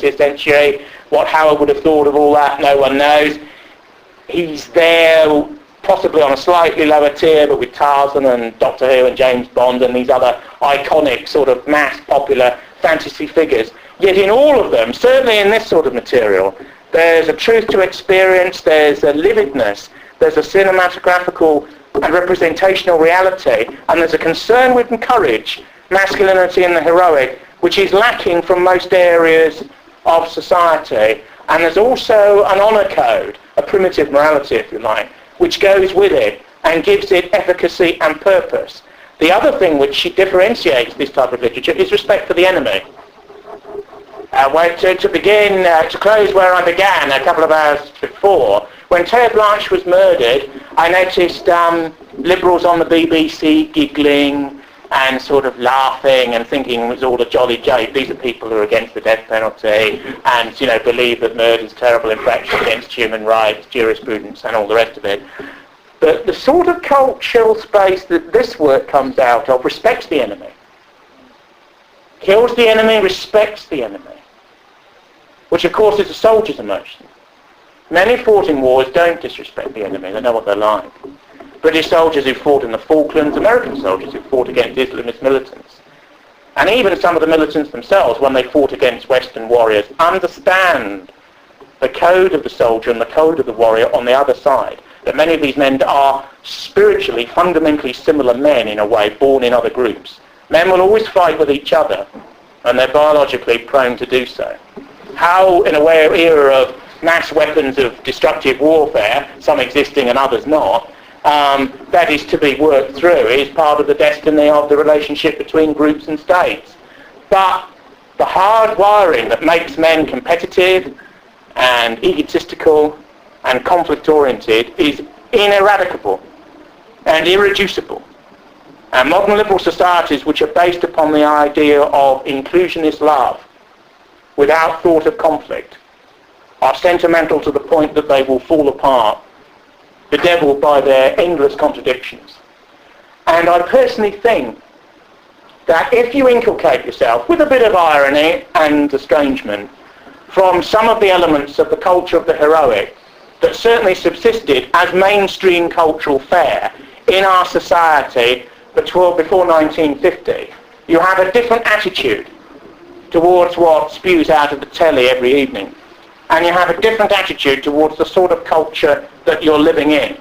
20th century. What Howard would have thought of all that, no one knows. He's there possibly on a slightly lower tier, but with Tarzan and Doctor Who and James Bond and these other iconic sort of mass popular fantasy figures. Yet in all of them, certainly in this sort of material, there's a truth to experience, there's a lividness, there's a cinematographical and representational reality, and there's a concern with courage, masculinity and the heroic, which is lacking from most areas of society. And there's also an honour code, a primitive morality, if you like, which goes with it and gives it efficacy and purpose. The other thing which differentiates this type of literature is respect for the enemy. To close where I began a couple of hours before, when Taya Blanche was murdered, I noticed liberals on the BBC giggling and sort of laughing and thinking it was all a jolly joke. These are people who are against the death penalty and, believe that murder is a terrible infraction against human rights, jurisprudence and all the rest of it. But the sort of cultural space that this work comes out of respects the enemy. Kills the enemy, respects the enemy. Which of course is a soldier's emotion. Many fought in wars don't disrespect the enemy, they know what they're like. British soldiers who fought in the Falklands, American soldiers who fought against Islamist militants. And even some of the militants themselves, when they fought against Western warriors, understand the code of the soldier and the code of the warrior on the other side. That many of these men are spiritually, fundamentally similar men in a way, born in other groups. Men will always fight with each other, and they're biologically prone to do so. How, in a way, an era of mass weapons of destructive warfare, some existing and others not, that is to be worked through, is part of the destiny of the relationship between groups and states. But the hard wiring that makes men competitive and egotistical and conflict-oriented is ineradicable and irreducible. And modern liberal societies, which are based upon the idea of inclusionist love without thought of conflict, are sentimental to the point that they will fall apart, bedeviled by their endless contradictions. And I personally think that if you inculcate yourself with a bit of irony and estrangement from some of the elements of the culture of the heroic that certainly subsisted as mainstream cultural fare in our society before 1950, you have a different attitude towards what spews out of the telly every evening. And you have a different attitude towards the sort of culture that you're living in.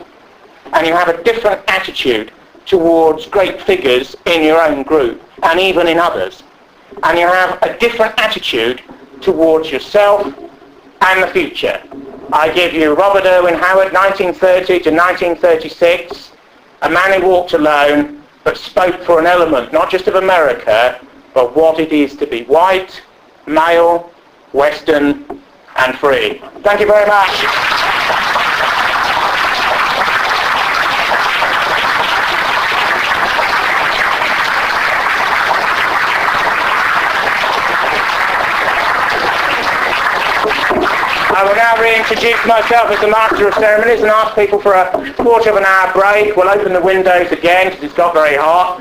And you have a different attitude towards great figures in your own group and even in others. And you have a different attitude towards yourself and the future. I give you Robert Irwin Howard, 1930 to 1936, a man who walked alone but spoke for an element, not just of America, but what it is to be white, male, Western, and free. Thank you very much. I will now reintroduce myself as the Master of Ceremonies and ask people for a quarter of an hour break. We'll open the windows again because it's got very hot.